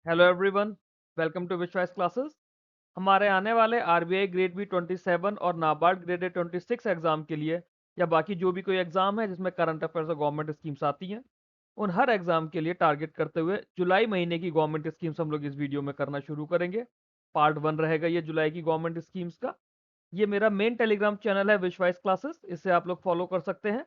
Hello everyone, welcome to विश्वास classes. हमारे आने वाले आरबीआई ग्रेड बी 27 और नाबार्ड ग्रेड ए 26 एग्जाम के लिए या बाकी जो भी कोई एग्जाम है जिसमें करंट अफेयर्स और गवर्नमेंट स्कीम्स आती हैं, उन हर एग्जाम के लिए टारगेट करते हुए जुलाई महीने की गवर्नमेंट स्कीम्स हम लोग इस वीडियो में करना शुरू करेंगे। पार्ट 1 रहेगा ये जुलाई की गवर्नमेंट स्कीम्स का। ये मेरा मेन टेलीग्राम चैनल है विश्वास क्लासेस, इसे आप लोग फॉलो कर सकते हैं।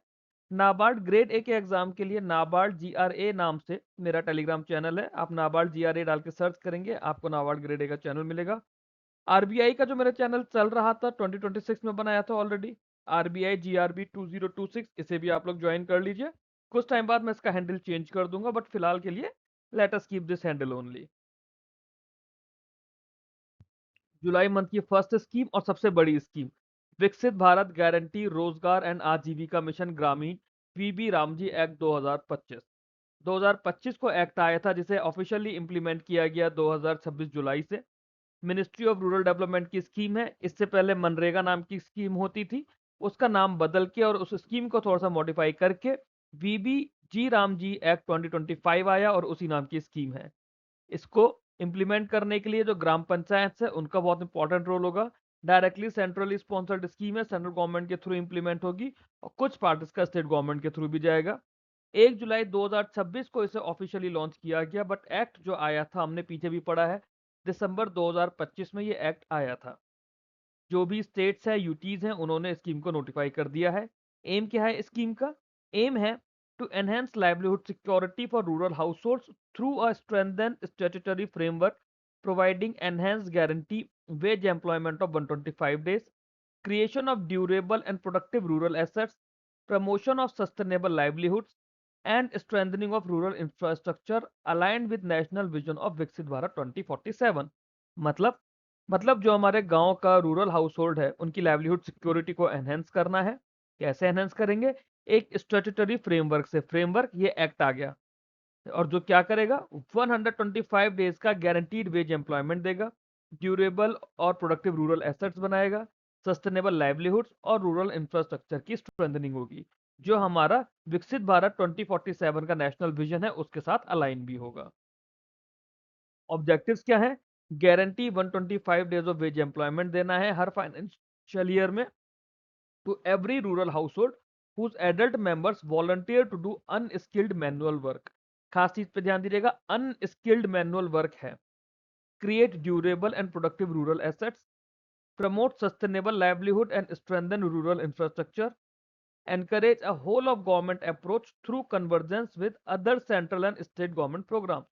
नाबार्ड ग्रेड ए के एग्जाम के लिए नाबार्ड जीआरए नाम से मेरा टेलीग्राम चैनल है। आप नाबार्ड जीआरए डाल के सर्च करेंगे, आपको नाबार्ड ग्रेड ए का चैनल मिलेगा। आरबीआई का जो मेरा चैनल चल रहा था 2026 में बनाया था ऑलरेडी, आरबीआई जीआरबी 2026, इसे भी आप लोग ज्वाइन कर लीजिए। कुछ टाइम बाद मैं इसका हैंडल चेंज कर दूंगा, बट फिलहाल के लिए let us keep this handle only. July month की फर्स्ट स्कीम और सबसे बड़ी स्कीम, विकसित भारत गारंटी रोजगार एंड आजीविका मिशन ग्रामीण, वीबी रामजी एक्ट 2025। 2025 को एक्ट आया था जिसे ऑफिशियली इंप्लीमेंट किया गया 2026 जुलाई से। मिनिस्ट्री ऑफ रूरल डेवलपमेंट की स्कीम है। इससे पहले मनरेगा नाम की स्कीम होती थी, उसका नाम बदल के और उस स्कीम को थोड़ा सा मॉडिफाई करके वीबी जी राम जी एक्ट 2025 आया और उसी नाम की स्कीम है। इसको इम्प्लीमेंट करने के लिए जो ग्राम पंचायत है उनका बहुत इंपॉर्टेंट रोल होगा। डायरेक्टली सेंट्रली स्पॉन्सर्ड स्कीम है, सेंट्रल गवर्नमेंट के थ्रू इम्प्लीमेंट होगी और कुछ पार्ट इसका स्टेट गवर्नमेंट के थ्रू भी जाएगा। 1 जुलाई 2026 को इसे ऑफिशियली लॉन्च किया गया, बट एक्ट जो आया था हमने पीछे भी पढ़ा है, दिसंबर 2025 में ये एक्ट आया था। जो भी स्टेट्स है, यूटीज हैं, उन्होंने स्कीम को नोटिफाई कर दिया है। एम क्या है स्कीम का? एम है to enhance livelihood security for rural households through a strengthen statutory framework providing enhance guarantee wage employment of 125 days, creation of durable and productive rural assets, promotion of sustainable livelihoods, and strengthening of rural infrastructure aligned with national vision of Viksit Bharat 2047। मतलब मतलब जो हमारे गांव का rural house hold है उनकी livelihood security को enhance करना है। कैसे एनहेंस करेंगे? एक स्टेट्यूटरी फ्रेमवर्क से, फ्रेमवर्क ये एक्ट आ गया और जो क्या करेगा, 125 डेज का गारंटीड वेज एम्प्लॉयमेंट देगा, ड्यूरेबल और प्रोडक्टिव रूरल एसेट्स बनाएगा, सस्टेनेबल लाइवलीहुड्स और रूरल इंफ्रास्ट्रक्चर की स्ट्रेंथनिंग होगी, जो हमारा विकसित भारत 2047 का नेशनल विजन है उसके साथ अलाइन भी होगा। ऑब्जेक्टिव्स क्या है? Guarantee 125 days of ways employment देना है हर फाइनेंशियल ईयर में to every rural household whose adult members volunteer to do unskilled manual work। खास चीज पे ध्यान दीजिएगा, अनस्किल्ड मैनुअल वर्क है। Create durable and productive rural assets, promote sustainable livelihood and strengthen rural infrastructure, encourage a whole of government approach through convergence with other central and state government programs।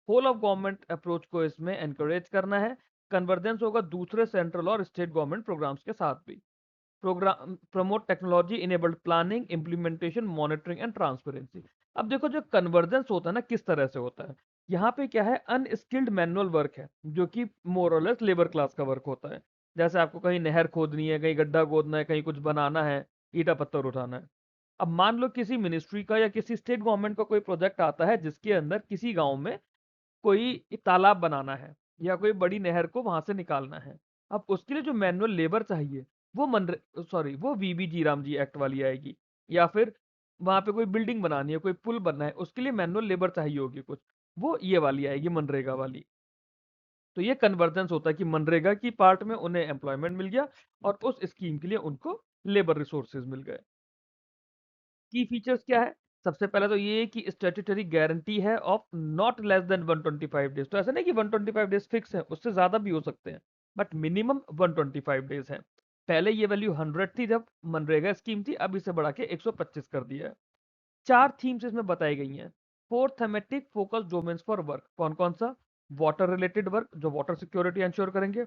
Whole of government approach को इसमें encourage करना है, convergence होगा दूसरे central और state government programmes के साथ भी। Programme promote technology enabled planning implementation monitoring and transparency. अब देखो जो कन्वर्जेंस होता है ना, किस तरह से होता है। यहाँ पे क्या है, अनस्किल्ड मैनुअल वर्क है जो कि मोरलेस लेबर क्लास का वर्क होता है। जैसे आपको कहीं नहर खोदनी है, कहीं गड्ढा खोदना है, कहीं कुछ बनाना है, ईटा पत्थर उठाना है। अब मान लो किसी मिनिस्ट्री का या किसी स्टेट गवर्नमेंट का कोई प्रोजेक्ट आता है जिसके अंदर किसी गांव में कोई तालाब बनाना है या कोई बड़ी नहर को वहां से निकालना है। अब उसके लिए जो मैनुअल लेबर चाहिए वो वो वीबी जी राम जी एक्ट वाली आएगी। या फिर वहां पे कोई बिल्डिंग बनानी है, कोई पुल बनना है, उसके लिए मैनुअल लेबर चाहिए होगी कुछ, वो ये वाली आएगी, मनरेगा वाली। तो ये कन्वर्जेंस होता है कि मनरेगा की पार्ट में उन्हें एम्प्लॉयमेंट मिल गया और उस स्कीम के लिए उनको लेबर रिसोर्सेज मिल गए। की फीचर्स क्या है? सबसे पहले तो ये कि स्टैट्यूटरी गारंटी है of not less than 125 days. तो ऐसा नहीं कि 125 डेज फिक्स है, उससे ज्यादा भी हो सकते हैं, बट मिनिमम 125 डेज है। पहले ये वैल्यू 100 थी जब मनरेगा स्कीम थी, अब इसे बढ़ा के 125 कर दिया है। 4 थीम्स इसमें बताई गई हैं। 4 thematic focus domains for work. कौन कौन सा? वाटर रिलेटेड वर्क जो वाटर सिक्योरिटी इंश्योर करेंगे,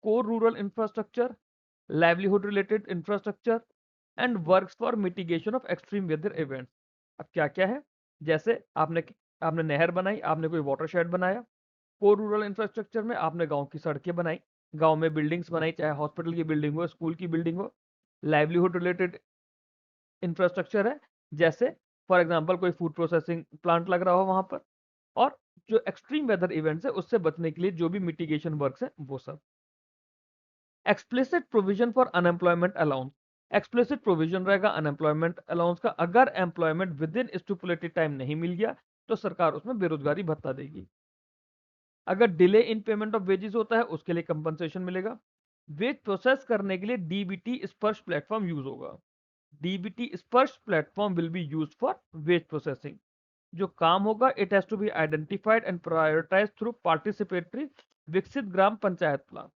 core rural infrastructure, livelihood related infrastructure and works for mitigation of extreme weather events. अब क्या क्या है? जैसे आपने आपने नहर बनाई, आपने कोई वाटर शेड बनाया। कोर रूरल इंफ्रास्ट्रक्चर में आपने गांव की सड़कें बनाई, गांव में बिल्डिंग्स बनाई, चाहे हॉस्पिटल की बिल्डिंग हो, स्कूल की बिल्डिंग हो। लाइवलीहुड रिलेटेड इंफ्रास्ट्रक्चर है, जैसे फॉर एग्जांपल कोई फूड प्रोसेसिंग प्लांट लग रहा हो वहां पर। और जो एक्सट्रीम वेदर इवेंट्स है उससे बचने के लिए जो भी मिटिगेशन वर्क्स है वो सब। Explicit provision for unemployment allowance. Explicit provision रहेगा अनएम्प्लॉयमेंट अलाउंस का। अगर employment with in stipulated time नहीं मिल गया तो सरकार उसमें बेरोजगारी भत्ता देगी। अगर delay in payment of wages होता है उसके लिए कंपनसेशन मिलेगा। वेज प्रोसेस करने के लिए डीबीटी स्पर्श प्लेटफॉर्म यूज होगा। DBT Sparsh platform will be used for wage processing. जो काम होगा it has to be identified and prioritise through participatory Viksit Gram panchayat plan.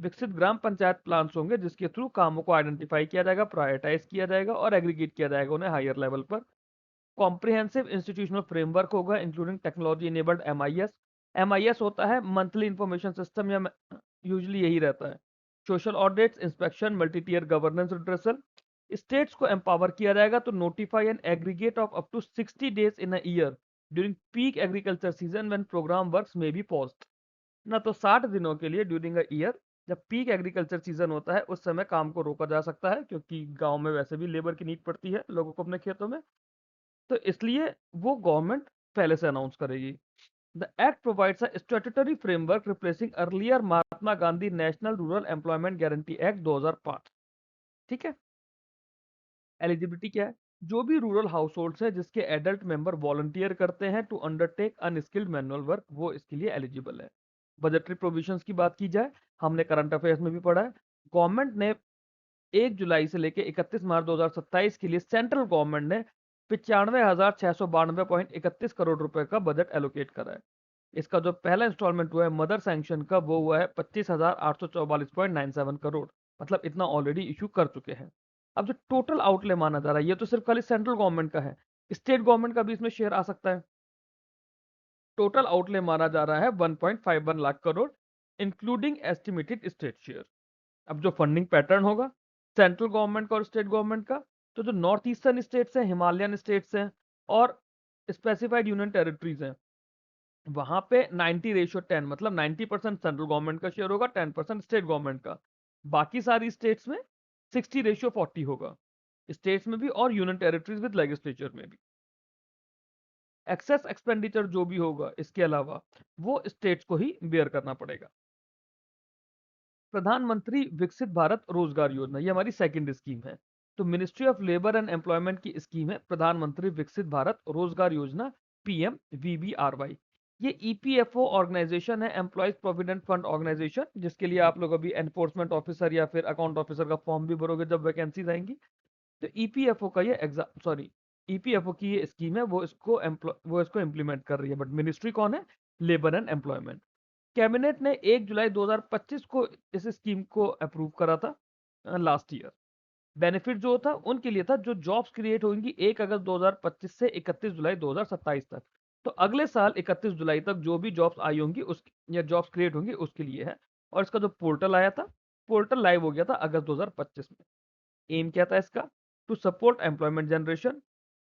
विकसित ग्राम पंचायत प्लान होंगे जिसके थ्रू कामों को आइडेंटिफाई किया जाएगा, प्रायोरिटाइज किया जाएगा और एग्रीगेट किया जाएगा उन्हें हायर लेवल पर। कॉम्प्रिहेंसिव इंस्टीट्यूशनल फ्रेमवर्क होगा including technology enabled MIS. MIS होता है मंथली इंफॉर्मेशन सिस्टम, या यूजली यही रहता है। Social audits, inspection, multi tier governance, redressal. States को एम्पावर किया जाएगा तो notify an aggregate of up to 60 days in a year during peak agriculture season when programme works में बी पॉज्ड। ना तो 60 दिनों के लिए ड्यूरिंग अ ईयर, जब पीक एग्रीकल्चर सीजन होता है उस समय काम को रोका जा सकता है, क्योंकि गांव में वैसे भी लेबर की नीड पड़ती है लोगों को अपने खेतों में। तो इसलिए वो गवर्नमेंट पहले से अनाउंस करेगी। The act provides a statutory framework replacing earlier Mahatma Gandhi national rural employment guarantee act 2005। ठीक है। एलिजिबिलिटी क्या है? जो भी रूरल हाउस होल्ड है जिसके एडल्ट मेंबर वॉलंटियर करते हैं to undertake unskilled manual work, वो इसके लिए एलिजिबल है। बजटरी प्रोविजंस की बात की जाए, हमने करंट अफेयर्स में भी पढ़ा है। गवर्नमेंट ने 1 जुलाई से लेकर 31 मार्च 2027 के लिए सेंट्रल गवर्नमेंट ने 95,692.31 करोड़ रुपए का बजट एलोकेट करा है। इसका जो पहला इंस्टॉलमेंट हुआ है मदर सैंक्शन का, वो हुआ है 25,844.97 करोड़। मतलब इतना ऑलरेडी इशू कर चुके हैं। अब जो टोटल आउटले माना जा रहा है ये तो सिर्फ खाली सेंट्रल गवर्नमेंट का है, स्टेट गवर्नमेंट का भी इसमें शेयर आ सकता है। टोटल आउटले माना जा रहा है 1.51 lakh crore, including estimated state share. अब जो फंडिंग पैटर्न होगा सेंट्रल गवर्नमेंट का और स्टेट गवर्नमेंट का, तो जो नॉर्थ ईस्टर्न स्टेट्स हैं, हिमालयन स्टेट्स हैं और स्पेसिफाइड यूनियन टेरिटरीज हैं, वहां पे 90:10, मतलब 90% सेंट्रल गवर्नमेंट का शेयर होगा, 10% स्टेट गवर्नमेंट का। बाकी सारी स्टेट्स में 60:40 होगा, स्टेट्स में भी और यूनियन टेरिटरीज विद लेजिस्लेचर में भी। एक्सेस एक्सपेंडिचर जो भी होगा इसके अलावा वो स्टेट्स को ही बेयर करना पड़ेगा। प्रधानमंत्री विकसित भारत रोजगार योजना, ये हमारी सेकंड स्कीम है। तो ministry of labour and employment की स्कीम है प्रधानमंत्री विकसित भारत रोजगार योजना, पीएम वीबीआरवाई। ये ईपीएफओ ऑर्गेनाइजेशन है, एम्प्लॉयज प्रोविडेंट फंड ऑर्गेनाइजेशन, जिसके लिए आप लोग अभी एनफोर्समेंट ऑफिसर या फिर अकाउंट ऑफिसर का फॉर्म भी भरोगे जब वैकेंसीज आएंगी। तो ईपीएफओ का ये एग्जाम, सॉरी, ईपीएफओ की ये स्कीम है, वो इसको इम्प्लीमेंट कर रही है। बट मिनिस्ट्री कौन है? Labour and employment. कैबिनेट ने 1 जुलाई 2025 को इस स्कीम को अप्रूव करा था लास्ट ईयर। बेनिफिट जो था उनके लिए था जो जॉब्स क्रिएट होंगी 1 अगस्त 2025 से 31 जुलाई 2027 तक। तो अगले साल 31 जुलाई तक जो भी जॉब्स आई होंगी उस या जॉब्स क्रिएट होंगी उसके लिए है। और इसका जो पोर्टल आया था, पोर्टल लाइव हो गया था अगस्त 2025 में। एम क्या था इसका? To support employment generation,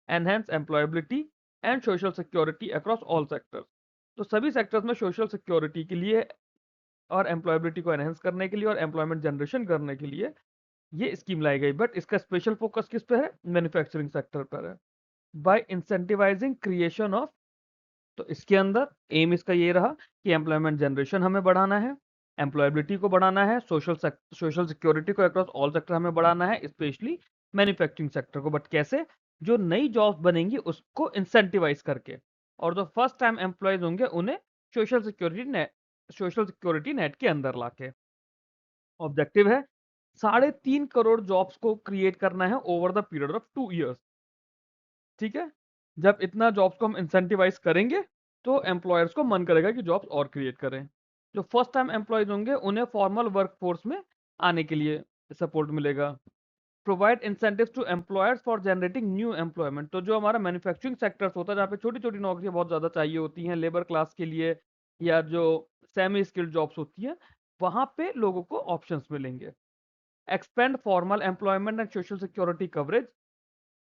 enhance employability and social security across all sectors. तो सभी सेक्टर्स में सोशल सिक्योरिटी के लिए और एम्प्लॉयबिलिटी को एनहेंस करने के लिए और एम्प्लॉयमेंट जनरेशन करने के लिए ये स्कीम लाई गई। बट इसका स्पेशल फोकस किस पे है? मैन्युफैक्चरिंग सेक्टर पर है। बाय इंसेंटिवाइजिंग क्रिएशन ऑफ, तो इसके अंदर एम इसका ये रहा कि एम्प्लॉयमेंट जनरेशन हमें बढ़ाना है, एम्प्लॉयबिलिटी को बढ़ाना है, सोशल सिक्योरिटी को अक्रॉस ऑल सेक्टर हमें बढ़ाना है, स्पेशली मैन्युफैक्चरिंग सेक्टर को। बट कैसे? जो नई जॉब्स बनेंगी उसको इंसेंटिवाइज करके, और जो फर्स्ट टाइम एम्प्लॉयज होंगे उन्हें social security net social security net के अंदर लाके। ऑब्जेक्टिव है 3.5 करोड़ जॉब्स को क्रिएट करना है over the period of 2 years. ठीक है। जब इतना जॉब्स को हम इंसेंटिवाइज करेंगे तो एम्प्लॉयर्स को मन करेगा कि जॉब्स और क्रिएट करें। जो फर्स्ट टाइम एम्प्लॉयज होंगे उन्हें फॉर्मल वर्कफोर्स में आने के लिए सपोर्ट मिलेगा। Provide incentives to employers for generating new employment. तो जो हमारा मैन्युफैक्चरिंग सेक्टर्स होता है जहाँ पे छोटी छोटी नौकरियां बहुत ज्यादा चाहिए होती हैं लेबर क्लास के लिए, या जो सेमी स्किल्ड जॉब्स होती हैं, वहां पे लोगों को ऑप्शंस मिलेंगे। Expand formal employment and social security coverage,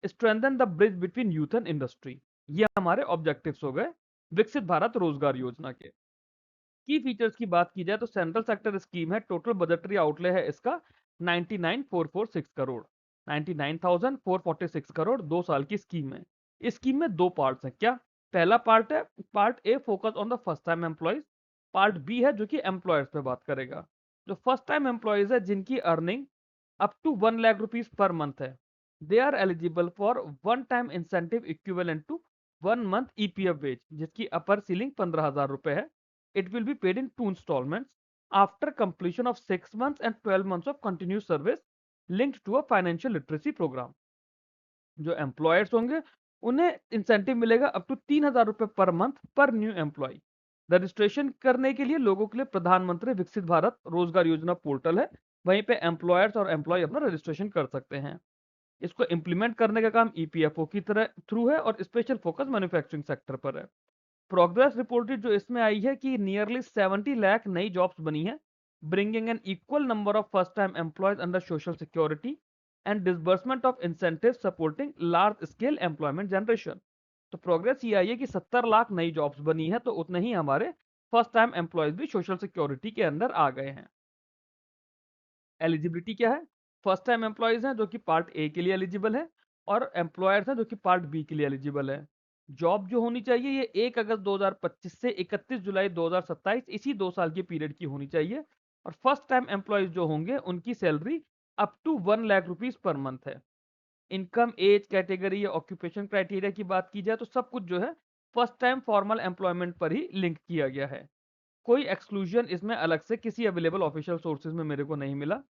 strengthen the bridge between youth and industry. ये हमारे ऑब्जेक्टिव्स हो गए विकसित भारत रोजगार योजना के। की फीचर्स की बात की जाए तो सेंट्रल सेक्टर स्कीम है, टोटल बजटरी आउटले है इसका 99,446 करोड़, 99,446 करोड़ 2 साल की स्कीम है। इस स्कीम में दो पार्ट्स हैं। क्या? पहला पार्ट है, part A focus on the first time employees, part B है जो कि एम्प्लॉयर्स पे बात करेगा। जो फर्स्ट टाइम एम्प्लॉयज है जिनकी earning up to 1 lakh rupees per month है, they are eligible for one time incentive equivalent to 1 month EPF wage, जिसकी अपर सीलिंग 15,000 रुपए है। It will be paid in 2 installments after completion of 6 months and 12 months of continuous service linked to a financial literacy program. जो employers होंगे उन्हें incentive मिलेगा up to 3,000 रुपए per month पर new employ. Registration करने के लिए लोगों के लिए प्रधानमंत्री विकसित भारत रोजगार योजना पोर्टल है, वहीं पे एम्प्लॉयर्स और एम्प्लॉय अपना रजिस्ट्रेशन कर सकते हैं। इसको इम्प्लीमेंट करने का काम ईपीएफओ की तरह थ्रू है और स्पेशल फोकस मैन्युफैक्चरिंग सेक्टर पर है। प्रोग्रेस रिपोर्टेड जो इसमें आई है कि नियरली 70 लाख नई जॉब्स बनी है, bringing an equal number of first time employees under social security and disbursement of incentive supporting large scale employment generation. तो प्रोग्रेस ये आई है कि 70 लाख नई जॉब्स बनी है, तो उतने ही हमारे फर्स्ट टाइम एम्प्लॉयज भी सोशल सिक्योरिटी के अंदर आ गए हैं। एलिजिबिलिटी क्या है? फर्स्ट टाइम एम्प्लॉयज हैं जो कि पार्ट ए के लिए एलिजिबल है, और एम्प्लॉयर्स हैं जो कि पार्ट बी के लिए एलिजिबल है। जॉब जो होनी चाहिए ये 1 अगस्त 2025 से 31 जुलाई 2027 इसी 2 साल के पीरियड की होनी चाहिए। और फर्स्ट टाइम एम्प्लॉयज जो होंगे उनकी salary up to 1 lakh rupees per month है। इनकम, एज कैटेगरी या ऑक्यूपेशन क्राइटेरिया की बात की जाए तो सब कुछ जो है फर्स्ट टाइम फॉर्मल एम्प्लॉयमेंट पर ही लिंक किया गया है। कोई एक्सक्लूजन इसमें अलग से किसी अवेलेबल ऑफिशियल सोर्सेज में मेरे को नहीं मिला।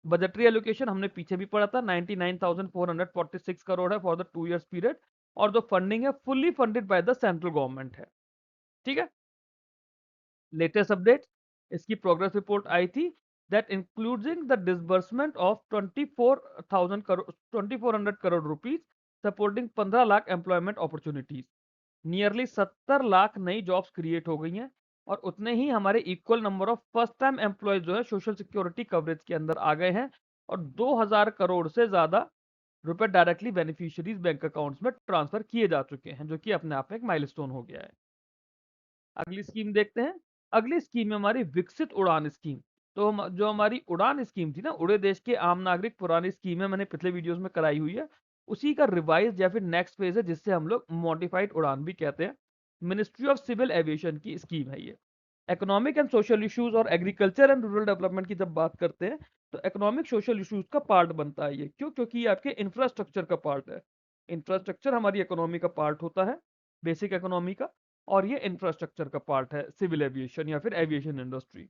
बजटरी एलोकेशन हमने पीछे भी पढ़ा था, 99,446 करोड़ है फॉर द 2 years पीरियड, और जो फंडिंग है fully funded by the central government है। ठीक है। लेटेस्ट अपडेट, इसकी प्रोग्रेस रिपोर्ट आई थी that including the disbursement of 2400 crore rupees supporting 15 lakh employment opportunities. Nearly 70 lakh नई जॉब्स क्रिएट हो गई हैं, और उतने ही हमारे equal number of first time employee जो है सोशल सिक्योरिटी कवरेज के अंदर आ गए हैं, और 2000 करोड़ से ज्यादा रुपए डायरेक्टली बेनिफिशियरीज बैंक अकाउंट्स में ट्रांसफर किए जा चुके हैं, जो कि अपने आप में एक माइलस्टोन हो गया है। अगली स्कीम देखते हैं। अगली स्कीम है हमारी विकसित उड़ान स्कीम। तो जो हमारी उड़ान स्कीम थी ना, उड़े देश के आम नागरिक, पुरानी स्कीम है, मैंने पिछले वीडियोस में कराई हुई है, उसी का रिवाइज या फिर नेक्स्ट फेज है, जिससे हम लोग मॉडिफाइड उड़ान भी कहते हैं। मिनिस्ट्री ऑफ सिविल एविएशन की स्कीम है ये। इकोनॉमिक एंड सोशल इश्यूज और एग्रीकल्चर एंड रूरल डेवलपमेंट की जब बात करते हैं तो इकोनॉमिक सोशल इश्यूज का पार्ट बनता है ये। क्यों? क्योंकि ये आपके इंफ्रास्ट्रक्चर का पार्ट है। इंफ्रास्ट्रक्चर हमारी इकोनॉमी का पार्ट होता है, बेसिक इकोनॉमी का, और ये इंफ्रास्ट्रक्चर का पार्ट है सिविल एविएशन या फिर एविएशन इंडस्ट्री।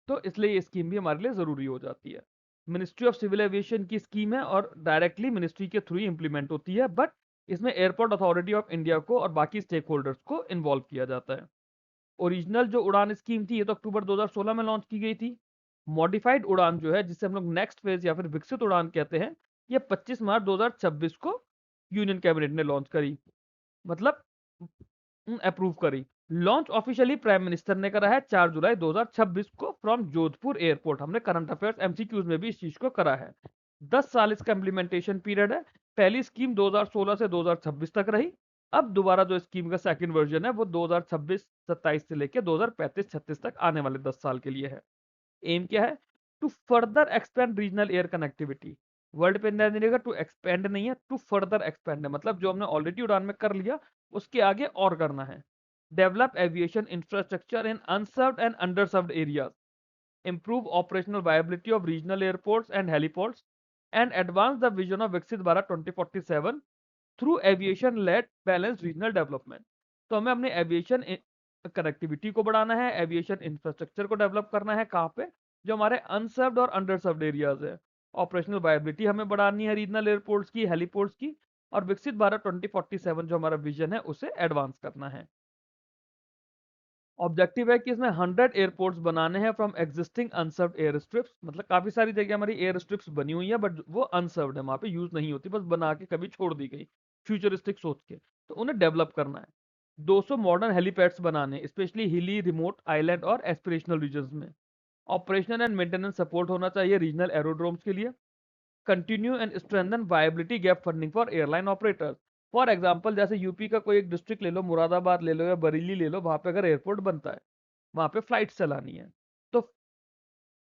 तो इसलिए ये स्कीम भी हमारे लिए जरूरी हो जाती है। मिनिस्ट्री ऑफ सिविल एविएशन की स्कीम है और डायरेक्टली मिनिस्ट्री के थ्रू इंप्लीमेंट होती है, बट इसमें एयरपोर्ट अथॉरिटी ऑफ इंडिया को और बाकी स्टेक होल्डर्स को इन्वॉल्व किया जाता है। ओरिजिनल जो उड़ान स्कीम थी ये तो अक्टूबर 2016 में लॉन्च की गई थी। मॉडिफाइड उड़ान जो है, जिसे हम लोग नेक्स्ट फेज या फिर विकसित उड़ान कहते हैं, ये 25 मार्च 2026 को यूनियन कैबिनेट ने लॉन्च करी, मतलब अप्रूव करी। लॉन्च ऑफिशियली प्राइम मिनिस्टर ने करा है 4 जुलाई 2026 को फ्रॉम जोधपुर एयरपोर्ट। हमने करंट अफेयर्स एमसीक्यूज में भी इस चीज को करा है। 10 साल इसका इम्प्लीमेंटेशन पीरियड है। पहली स्कीम 2016 से 2026 तक रही। अब दोबारा जो स्कीम का सेकंड वर्जन है वो 2026-27 से लेकर 2035-36 तक आने वाले 10 साल के लिए है। एम क्या है? To further expand regional air connectivity. World पे ध्यान दीजिएगा, टू एक्सपेंड नहीं है, टू फर्दर एक्सपेंड है, मतलब जो हमने ऑलरेडी उड़ान में कर लिया उसके आगे और करना है। Develop aviation infrastructure in unserved and underserved areas, improve operational viability of regional airports and heliports, and advance the vision of Viksit Bharat 2047 through aviation led balanced regional development। तो हमें अपने एविएशन कनेक्टिविटी को बढ़ाना है, aviation infrastructure को develop करना है। कहाँ पे? जो हमारे अनसर्व्ड और अंडरसर्व्ड एरियाज है। ऑपरेशनल वायबिलिटी हमें बढ़ानी है रीजनल एयरपोर्ट्स की, हेलीपोर्ट्स की, और विकसित भारत 2047 जो हमारा विजन है उसे एडवांस करना है। ऑब्जेक्टिव है कि इसमें 100 एयरपोर्ट्स बनाने हैं from existing unserved air strips. मतलब काफी सारी जगह हमारी एयर स्ट्रिप्स बनी हुई है बट वो अनसर्व्ड है, वहां पे यूज नहीं होती, बस बना के कभी छोड़ दी गई फ्यूचरिस्टिक सोच के, तो उन्हें डेवलप करना है। 200 मॉडर्न हेलीपैड्स बनाने, स्पेशली हिली, रिमोट, आइलैंड और एस्पिरेशनल रीजन में। ऑपरेशनल एंड मेंटेनेंस सपोर्ट होना चाहिए रीजनल एरोड्रोम्स के लिए। Continue and strengthen viability gap funding for airline operators. For example जैसे यूपी का कोई एक डिस्ट्रिक्ट ले लो, मुरादाबाद ले लो या बरेली ले लो, वहां पे अगर एयरपोर्ट बनता है, वहां पे फ्लाइट चलानी है, तो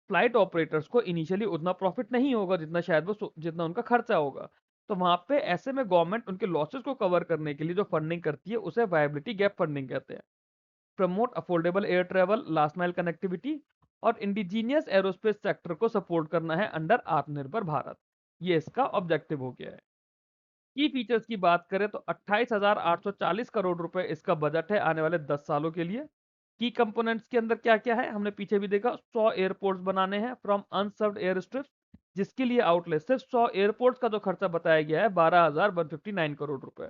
फ्लाइट ऑपरेटर्स को इनिशियली उतना प्रॉफिट नहीं होगा जितना शायद जितना उनका खर्चा होगा। तो वहां पे ऐसे में गवर्नमेंट उनके लॉसेस को कवर करने के लिए जो फंडिंग करती है उसे वायबिलिटी गैप फंडिंग कहते हैं। Promote affordable air travel, last mile connectivity, और इंडिजीनियस एरोस्पेस सेक्टर को सपोर्ट करना है अंडर आत्मनिर्भर भारत। ये इसका ऑब्जेक्टिव हो गया है। की फीचर्स की बात करें तो 28,840 करोड़ रुपए इसका बजट है आने वाले 10 सालों के लिए। की कंपोनेंट्स के अंदर क्या-क्या है? हमने पीछे भी देखा 100 एयरपोर्ट्स बनाने हैं फ्रॉम अनसर्व्ड एयर स्ट्रिप्स, जिसके लिए outlay सिर्फ 100 एयरपोर्ट्स का जो खर्चा बताया गया है 12,159 करोड़ रुपए।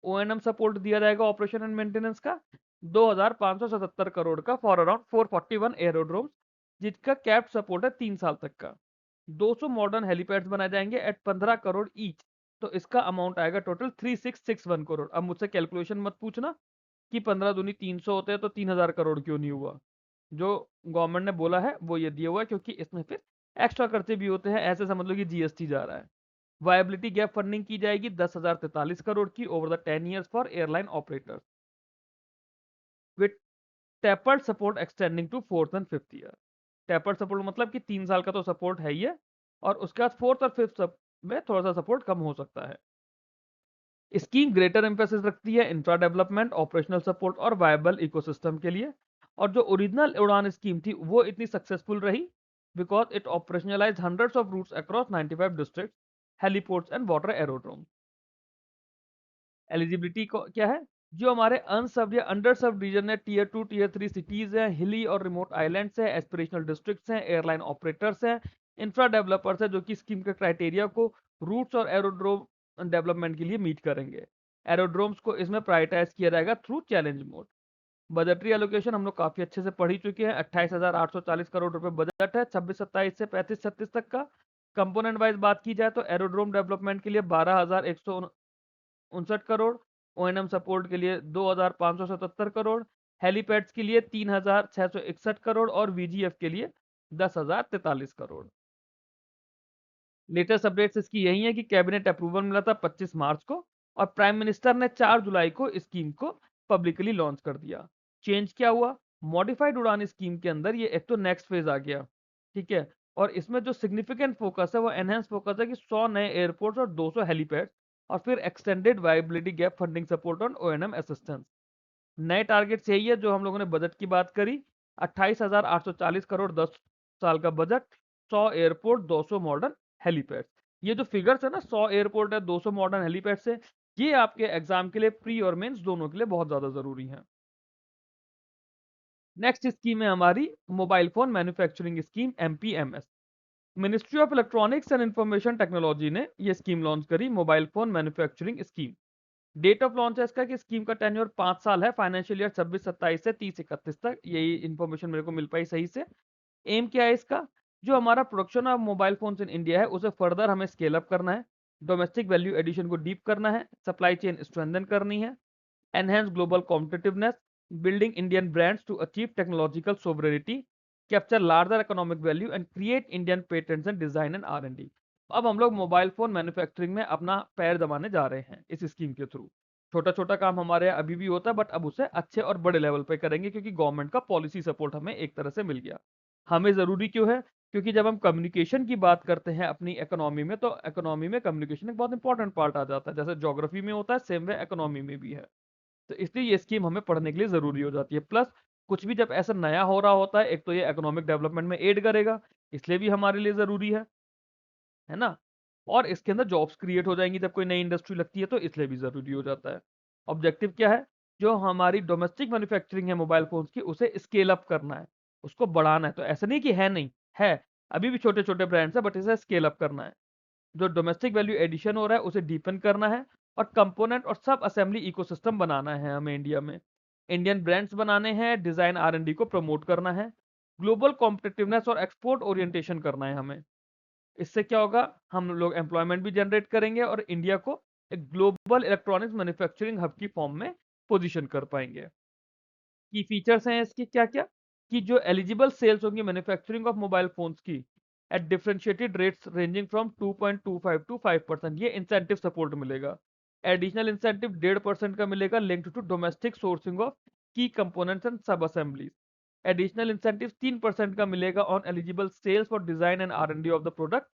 ओएनएम सपोर्ट दिया जाएगा ऑपरेशन एंड मेंटेनेंस का 2,577 करोड़ का फॉर अराउंड 441 एरोड्रोम्स, जिसका कैप्ड सपोर्ट है 3 साल तक का। 200 मॉडर्न हेलीपैड्स बनाए जाएंगे एट 15 करोड़ ईच, तो इसका अमाउंट आएगा टोटल 3661 करोड़। अब मुझसे कैलकुलेशन मत पूछना कि 15 दूनी 300 होते हैं तो 3000 करोड़ क्यों नहीं हुआ। जो गवर्नमेंट ने बोला है वो ये दिया हुआ है, क्योंकि इसमें फिर एक्स्ट्रा खर्चे भी होते हैं, ऐसे समझ लो कि जीएसटी जा रहा है। वायबिलिटी गैप फंडिंग की जाएगी 10,043 करोड़ की over the 10 years for airline operators with tapered support extending to fourth and fifth year. Tapered support मतलब कि 3 साल का तो सपोर्ट है ही है, और उसके बाद फोर्थ और फिफ्थ में थोड़ा सा सपोर्ट कम हो सकता है। स्कीम ग्रेटर एम्फेसिस रखती है इंफ्रा डेवलपमेंट, ऑपरेशनल सपोर्ट और वायबल इकोसिस्टम के लिए। और जो ओरिजिनल उड़ान स्कीम थी वो इतनी सक्सेसफुल रही because it operationalise hundreds of routes across 95 districts, heliports and water aerodrome. Eligibility को क्या है? जो हमारे अनसर्व्ड या अंडर सर्व्ड रीजन है, टीयर 2 टीयर 3 सिटीज हैं, हिली और रिमोट आइलैंड्स हैं, एस्पिरेशनल डिस्ट्रिक्ट्स हैं, एयरलाइन ऑपरेटर्स हैं, इंफ्रा डेवलपर्स हैं जो कि स्कीम के क्राइटेरिया को रूट्स और एरोड्रोम डेवलपमेंट के लिए मीट करेंगे। एरोड्रोम्स को इसमें प्रायोरिटाइज किया जाएगा through challenge mode. Budgetary allocation हम लोग काफी अच्छे से पढ़ ही चुके हैं। 28,840 करोड़ रुपए बजट है 26-27 से 35-36 तक का। कंपोनेंट वाइज बात की जाए तो एरोड्रोम डेवलपमेंट के लिए 12,159 करोड़, ओएनएम सपोर्ट के लिए 2,577 करोड़, हेलीपैड्स के लिए 3,661 करोड़ और वीजीएफ के लिए 10,043 करोड़। लेटेस्ट अपडेट्स इसकी यही है कि कैबिनेट अप्रूवल मिला था 25 मार्च को, और प्राइम मिनिस्टर ने 4 जुलाई को स्कीम को पब्लिकली लॉन्च कर दिया। चेंज क्या हुआ? मॉडिफाइड उड़ान स्कीम के अंदर ये एक तो नेक्स्ट फेज आ गया, ठीक है, और इसमें जो सिग्निफिकेंट फोकस है वो एनहेंस फोकस है कि 100 नए एयरपोर्ट्स और 200 हेलीपैड, और फिर extended viability gap funding support on O&M assistance. नए टारगेट्स यही है जो हम लोगों ने बजट की बात करी। 28,840 करोड़ 10 साल का बजट, 100 एयरपोर्ट, 200 मॉडर्न हेलीपैड। ये जो फिगर्स है ना, 100 एयरपोर्ट है, 200 मॉडर्न हेलीपैड से, ये आपके एग्जाम के लिए प्री और मेंस दोनों के लिए बहुत ज्यादा जरूरी है। नेक्स्ट स्कीम है हमारी mobile phone manufacturing scheme, MPMS. Ministry of electronics and information technology ने ये स्कीम लॉन्च करी, mobile phone manufacturing scheme. Date of launch है इसका कि स्कीम का टेन्योर 5 साल है, फाइनेंशियल ईयर 26-27 से 30-31 तक। यही इन्फॉर्मेशन मेरे को मिल पाई सही से। एम क्या है इसका? जो हमारा production of mobile phones in India है उसे फर्दर हमें स्केल अप करना है, डोमेस्टिक वैल्यू एडिशन को डीप करना है, सप्लाई चेन स्ट्रेंथन करनी है, enhance global competitiveness, building Indian brands to achieve technological sovereignty, capture larger economic value and create Indian patents and design and R&D। अब हम लोग मोबाइल फोन मैन्युफैक्चरिंग में अपना पैर दबाने जा रहे हैं इस स्कीम के थ्रू। छोटा छोटा काम हमारे यहाँ अभी भी होता है, बट अब उसे अच्छे और बड़े लेवल पे करेंगे क्योंकि गवर्नमेंट का पॉलिसी सपोर्ट हमें एक तरह से मिल गया। हमें जरूरी क्यों है? क्योंकि जब हम कम्युनिकेशन की बात करते हैं अपनी इकोनॉमी में, तो इकोनॉमी में कम्युनिकेशन एक बहुत इंपॉर्टेंट पार्ट आ जाता है। जैसे ज्योग्राफी में होता है, सेम वे इकोनॉमी में भी है। तो इसलिए ये स्कीम हमें पढ़ने के लिए ज़रूरी हो जाती है। प्लस कुछ भी जब ऐसा नया हो रहा होता है, एक तो ये इकोनॉमिक डेवलपमेंट में एड करेगा, इसलिए भी हमारे लिए ज़रूरी है ना? और इसके अंदर जॉब्स क्रिएट हो जाएँगी जब कोई नई इंडस्ट्री लगती है, तो इसलिए भी ज़रूरी हो जाता है। ऑब्जेक्टिव क्या है? जो हमारी डोमेस्टिक मैन्युफैक्चरिंग है मोबाइल फ़ोन्स की, उसे स्केल अप करना है, उसको बढ़ाना है। तो ऐसा नहीं कि है नहीं, है। अभी भी छोटे-छोटे ब्रांड्स हैं, बट इसे स्केल अप करना है। जो डोमेस्टिक वैल्यू एडिशन हो रहा है उसे डीपन करना है, और कंपोनेंट और सब असेंबली इकोसिस्टम बनाना है हमें इंडिया में। इंडियन ब्रांड्स बनाने हैं, डिजाइन आर&डी को प्रमोट करना है, ग्लोबल कॉम्पिटिटिवनेस और एक्सपोर्ट ओरिएंटेशन करना है हमें। इससे क्या होगा? हम लोग एम्प्लॉयमेंट भी जनरेट करेंगे और इंडिया को एक ग्लोबल इलेक्ट्रॉनिक्स मैन्युफैक्चरिंग हब की फॉर्म में पोजीशन कर पाएंगे। की फीचर्स हैं इसके क्या-क्या? कि जो एलिजिबल सेल्स होंगी मैन्युफैक्चरिंग ऑफ मोबाइल फोन्स की at differentiated rates ranging from 2.25 to 5%, ये इंसेंटिव सपोर्ट मिलेगा। एडिशनल इंसेंटिव 1.5% का मिलेगा linked to domestic sourcing of key components and sub assemblies. Additional incentive 3% का मिलेगा on eligible sales for design and R and D of the product,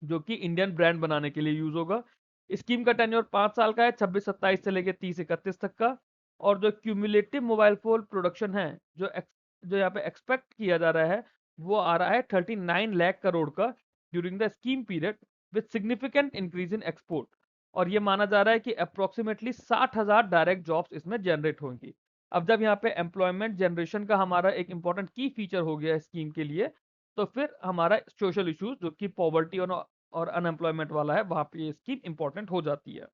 जो कि Indian brand बनाने के लिए यूज होगा। स्कीम का टेन्योर 5 साल का है, 26-27 से लेकर 30-31 तक का। और जो क्यूमुलेटिव मोबाइल फोन प्रोडक्शन है, जो यहाँ पे एक्सपेक्ट किया जा रहा है, वो आ रहा है 39 लाख करोड़ का during the scheme period, with significant increase in export. और ये माना जा रहा है कि अप्रोक्सीमेटली 60,000 डायरेक्ट जॉब्स इसमें जनरेट होंगी। अब जब यहाँ पे एम्प्लॉयमेंट जनरेशन का हमारा एक इम्पोर्टेंट की फीचर हो गया है स्कीम के लिए, तो फिर हमारा सोशल इश्यूज जो कि पॉवर्टी और अनएम्प्लॉयमेंट वाला है, वहाँ पे ये स्कीम इम्पोर्टेंट हो जाती है।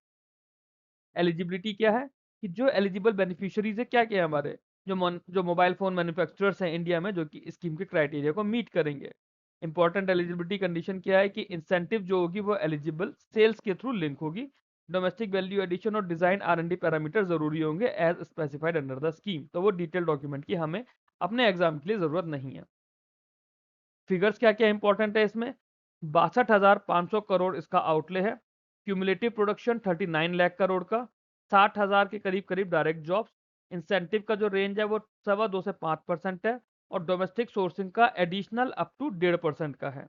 एलिजिबिलिटी क्या है कि जो एलिजिबल बेनिफिशियरीज है क्या-क्या है हमारे, जो मोबाइल फ़ोन मैन्युफैक्चरर्स हैं इंडिया में जो कि स्कीम के क्राइटेरिया को मीट करेंगे। इम्पोर्टेंट एलिजिबिलिटी कंडीशन क्या है कि इंसेंटिव जो होगी वो एलिजिबल सेल्स के थ्रू लिंक होगी। डोमेस्टिक वैल्यू एडिशन और डिज़ाइन आर&डी पैरामीटर ज़रूरी होंगे as specified under the scheme. तो वो डिटेल डॉक्यूमेंट की हमें अपने एग्ज़ाम के लिए ज़रूरत नहीं है। फिगर्स क्या-क्या इंपॉर्टेंट है इसमें? 62,500 करोड़ इसका आउटले है। क्यूमुलेटिव प्रोडक्शन 39 लाख करोड़ का, 60,000 के करीब-करीब डायरेक्ट जॉब्स। इंसेंटिव का जो रेंज है वो सवा 2 से 5% है और डोमेस्टिक सोर्सिंग का एडिशनल अप टू 1.5% का है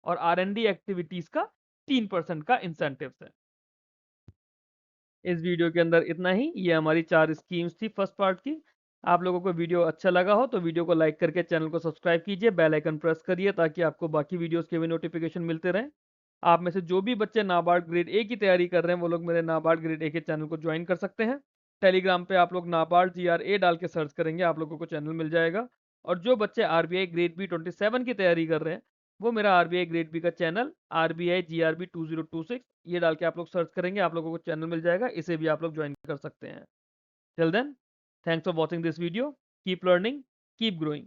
और आर&डी एक्टिविटीज़ का 3% का इंसेंटिव्स है। इस वीडियो के अंदर इतना ही। ये हमारी 4 स्कीम्स थी फर्स्ट पार्ट की। आप लोगों को वीडियो अच्छा लगा हो तो वीडियो को लाइक करके चैनल को सब्सक्राइब कीजिए, बेल आइकन प्रेस करिए ताकि आपको बाकी वीडियोस के भी नोटिफिकेशन मिलते रहें। आप में से जो भी बच्चे नाबार्ड ग्रेड ए की तैयारी कर रहे हैं वो लोग मेरे नाबार्ड ग्रेड ए के चैनल को ज्वाइन कर सकते हैं। टेलीग्राम पे आप लोग नाबार्ड GRA डाल के सर्च करेंगे, आप लोगों को चैनल मिल जाएगा। और जो बच्चे आरबीआई ग्रेड बी 27 की तैयारी कर रहे हैं वो मेरा आरबीआई ग्रेड बी का चैनल आरबीआई GRB 2026 ये डाल के आप लोग सर्च करेंगे, आप लोगों को चैनल मिल जाएगा, इसे भी आप लोग ज्वाइन कर सकते हैं। Till then, thanks for watching this video, keep learning, keep growing.